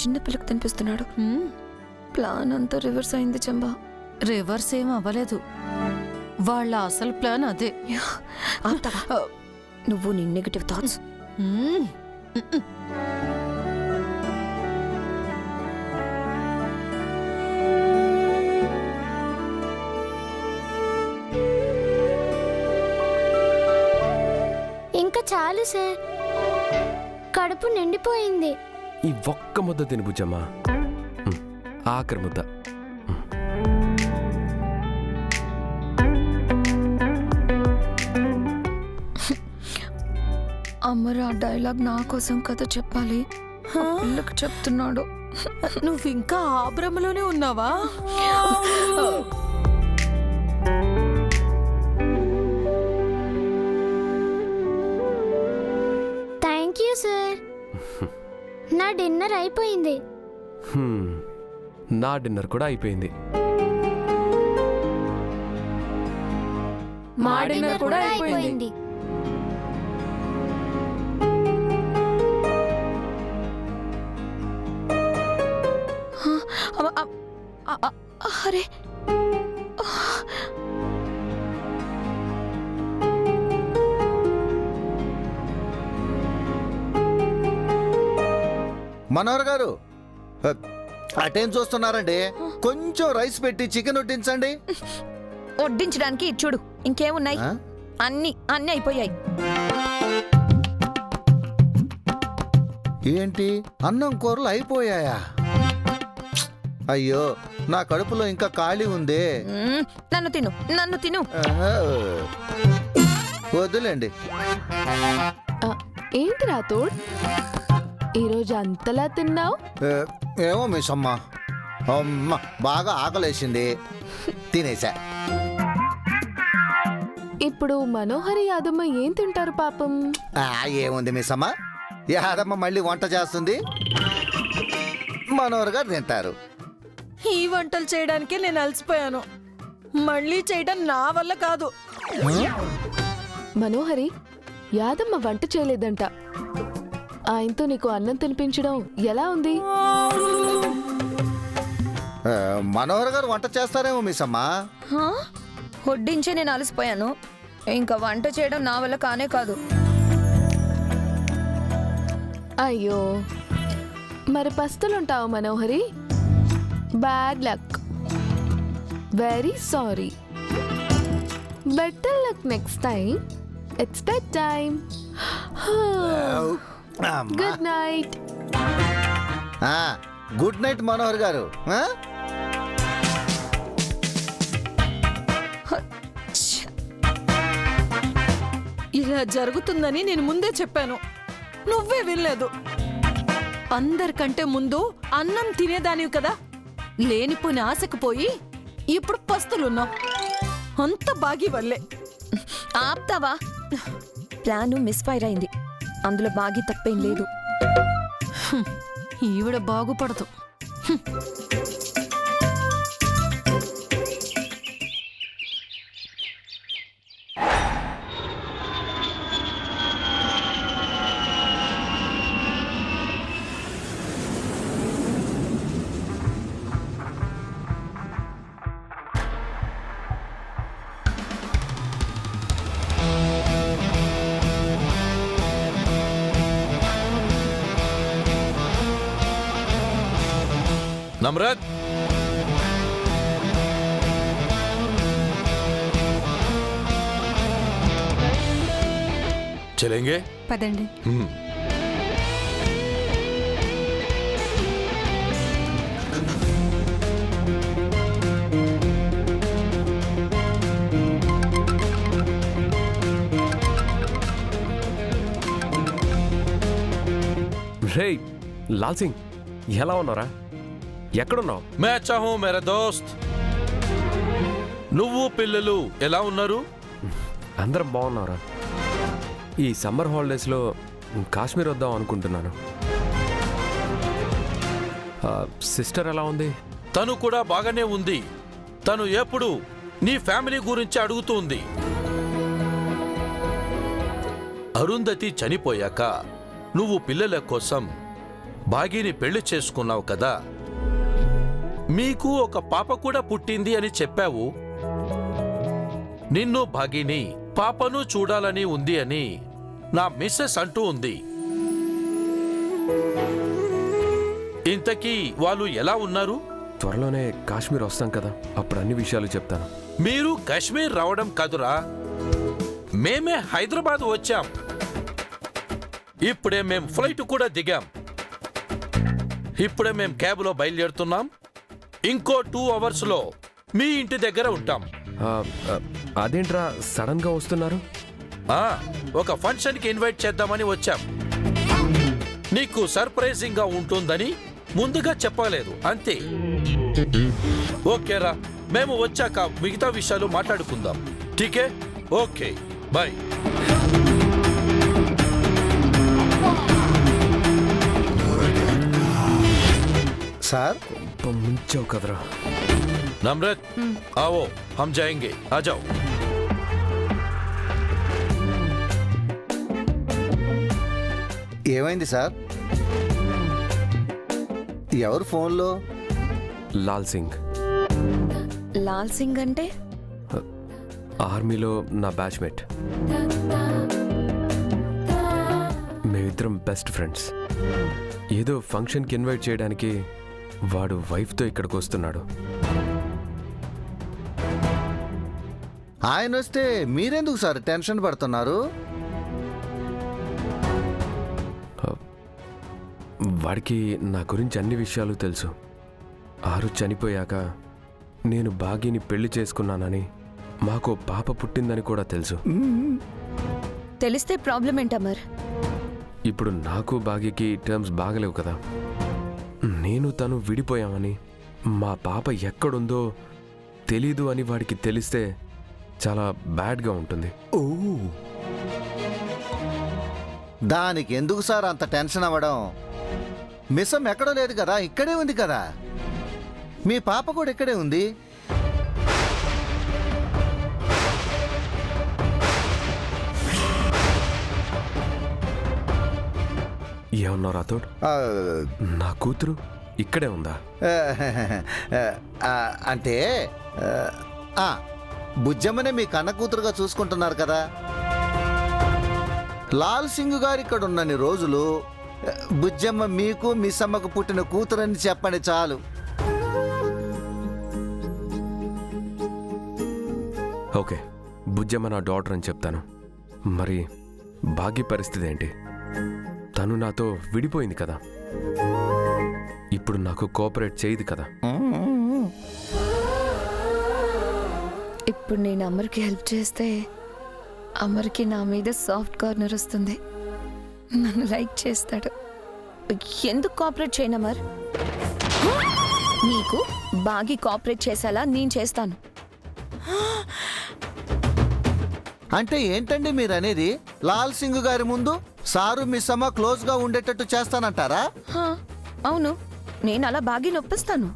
చిన్న పిల్లకి తినిపిస్తున్నాడు. ప్లాన్ అంతా రివర్స్ అయింది చంబా. రివర్స్ ఏం అవ్వలేదు, వాళ్ళ అసలు ప్లాన్ అదే. నువ్వు నీ నెగటివ్ థాట్స్. ఇంకా చాలు సార్, కడుపు నిండిపోయింది. ఈ ఒక్క ముద్ద తిను బుజ్జమ్మా, ఆఖరి ముద్ద. అమర్ ఆ డైలాగ్ నా కోసం కథ చెప్పాలి, పిల్లకి చెప్తున్నాడు. నువ్వు ఇంకా ఆ భ్రమలోనే ఉన్నావా? థ్యాంక్ యూ సార్, నా డిన్నర్ అయిపోయింది. నా డిన్నర్ కూడా అయిపోయింది. మా డిన్నర్ కూడా అయిపోయింది. అరే మనోహర్ గారు, అటేం చూస్తున్నారండి? కొంచెం రైస్ పెట్టి చికెన్ వడ్డించండి. వడ్డించడానికి చూడు ఇంకేమున్నాయి, అన్ని అయిపోయాయి. ఏంటి, అన్నం కూరలు అయిపోయాయా? అయ్యో, నా కడుపులో ఇంకా ఖాళీ ఉందే. నన్ను తిను. వద్దులేండి. ఏంటి రాతోడ్, ఈరోజు అంతలా తిన్నావు? ఏమో మిస్ అమ్మ, బాగా ఆకలేసింది, తినేసా. ఇప్పుడు మనోహరి యాదమ్మ ఏం తింటారు పాపం? ఏముంది మిస్ అమ్మ, యాదమ్మ మళ్ళీ వంట చేస్తుంది, మనోహర్ గారు తింటారు. ఈ వంటలు చేయడానికే నేను అలసిపోయాను, మళ్ళీ చేయడం నా వల్ల కాదు. మనోహరి, యాదమ్మ వంట చేయలేదంట, ఆయనతో నీకు అన్నం తినిపించడం ఎలా ఉంది? మనోహర్ గారు వంట చేస్తారేమో మిస్ అమ్మ. వడ్డించే నేను అలసిపోయాను, ఇంకా వంట చేయడం నా వల్ల కానే కాదు. అయ్యో, మరి పస్తులుంటావు Manohari? Bad luck, very sorry. Better luck next time. It's bed time. Good night. Good night Manohar గారు. ఇలా జరుగుతుందని నేను ముందే చెప్పాను, నువ్వే వినలేదు. అందరికంటే ముందు అన్నం తినేదానివి కదా, లేనిపోని ఆశకు పోయి ఇప్పుడు పస్తులున్నావు. అంత బాగి వల్లే. ఆప్తావా? ప్లాను మిస్ఫైర్ అయింది, అందులో బాగి తప్పేం లేదు. ఈవిడ బాగుపడదు. नम्रत, चलेंगे? పదండి. రే లాల్ సింగ్, ఎలా ఉన్నారా? ఎక్కడున్నావు? मैं अच्छा हूं मेरा दोस्त. నువ్వు పిల్లలు ఎలా ఉన్నారు? అందరం బాగున్నారా? ఈ సమ్మర్ హాలిడేస్లో కాశ్మీర్ వద్దాం అనుకుంటున్నాను. సిస్టర్ ఎలా ఉంది? తను కూడా బాగానే ఉంది. తను ఎప్పుడు నీ ఫ్యామిలీ గురించి అడుగుతుంది. అరుంధతి చనిపోయాక నువ్వు పిల్లల కోసం బాగీని పెళ్లి చేసుకున్నావు కదా, మీకు ఒక పాప కూడా పుట్టింది అని చెప్పావు. నిన్ను భాగీని పాపను చూడాలని ఉంది అని నా మిస్సెస్ అంటూ ఉంది. ఇంతకీ వాళ్ళు ఎలా ఉన్నారు? త్వరలోనే కాశ్మీర్ వస్తాం కదా, అప్పుడు అన్ని విషయాలు చెప్తాను. మీరు కాశ్మీర్ రావడం కాదురా, మేమే హైదరాబాద్ వచ్చాం. ఇప్పుడే మేం ఫ్లైట్ కూడా దిగాం. ఇప్పుడే మేం క్యాబ్లో బయలుదేరుతున్నాం. ఇంకో 2 అవర్స్లో మీ ఇంటి దగ్గర ఉంటాం. అదేంట్రా సడన్ గా వస్తున్నారు? ఒక ఫంక్షన్కి ఇన్వైట్ చేద్దామని వచ్చాం. నీకు సర్ప్రైజింగ్ గా ఉంటుందని ముందుగా చెప్పలేదు, అంతే. ఓకేరా, మేము వచ్చాక మిగతా విషయాలు మాట్లాడుకుందాం. ఠీకే? Okay, bye. సార్ ముంచావు కదరా. नम्रत आओ, हम जाएंगे, आ जाओ. ఏమైంది సార్? ఎవరు ఫోన్లో? లాల్ సింగ్. లాల్ సింగ్ అంటే? ఆర్మీలో నా బ్యాచ్మేట్. మేమిద్దరం బెస్ట్ ఫ్రెండ్స్. ఏదో ఫంక్షన్కి ఇన్వైట్ చేయడానికి వాడు వైఫ్తో ఇక్కడికి వస్తున్నాడు. ఆయన వస్తే మీరెందుకు సార్ టెన్షన్ పడుతున్నారు? వాడికి నా గురించి అన్ని విషయాలు తెలుసు. ఆరు చనిపోయాక నేను బాగీని పెళ్లి చేసుకున్నానని, మాకు పాప పుట్టిందని కూడా తెలుసు. తెలిస్తే ప్రాబ్లం ఏంటమర్? ఇప్పుడు నాకు బాగీకి టర్మ్స్ బాగలేవు కదా. నేను తను విడిపోయామని, మా పాప ఎక్కడుందో తెలీదు అని వాడికి తెలిస్తే చాలా బ్యాడ్గా ఉంటుంది. దానికి ఎందుకు సార్ అంత టెన్షన్ అవ్వడం? మిస్సం ఎక్కడో లేదు కదా, ఇక్కడే ఉంది కదా. మీ పాప కూడా ఇక్కడే ఉంది. ఏమన్నా రాథోడ్? నా కూతురు ఇక్కడే ఉందా? అంటే బుజ్జమ్మనే మీ కన్న కూతురుగా చూసుకుంటున్నారు కదా. లాల్ సింగ్ గారు ఇక్కడ ఉన్నన్ని రోజులు బుజ్జమ్మ మీకు మిస్ అమ్మకు పుట్టిన కూతురని చెప్పండి చాలు. ఓకే, బుజ్జమ్మ నా డాటర్ అని చెప్తాను. మరి భాగ్య పరిస్థితి ఏంటి? తను నాతో విడిపోయింది కదా, ఇప్పుడు నాకు కోఆపరేట్ చేయదు కదా. ఇప్పుడు నేను అమర్కి హెల్ప్ చేస్తే అమర్కి నా మీద సాఫ్ట్ కార్నర్ వస్తుంది, నన్ను లైక్ చేస్తాడు. ఎందుకు కోఆపరేట్ చేయను అమర్? నీకు బాగా కోఆపరేట్ చేసేలా నేను చేస్తాను. అంటే ఏంటండి మీరు అనేది? లాల్ సింగ్ గారి ముందు సారు మిస్ అమ్మ క్లోజ్ గా ఉండేటట్టు చేస్తానంటారా? అవును, నేను అలా బాగా నొప్పిస్తాను.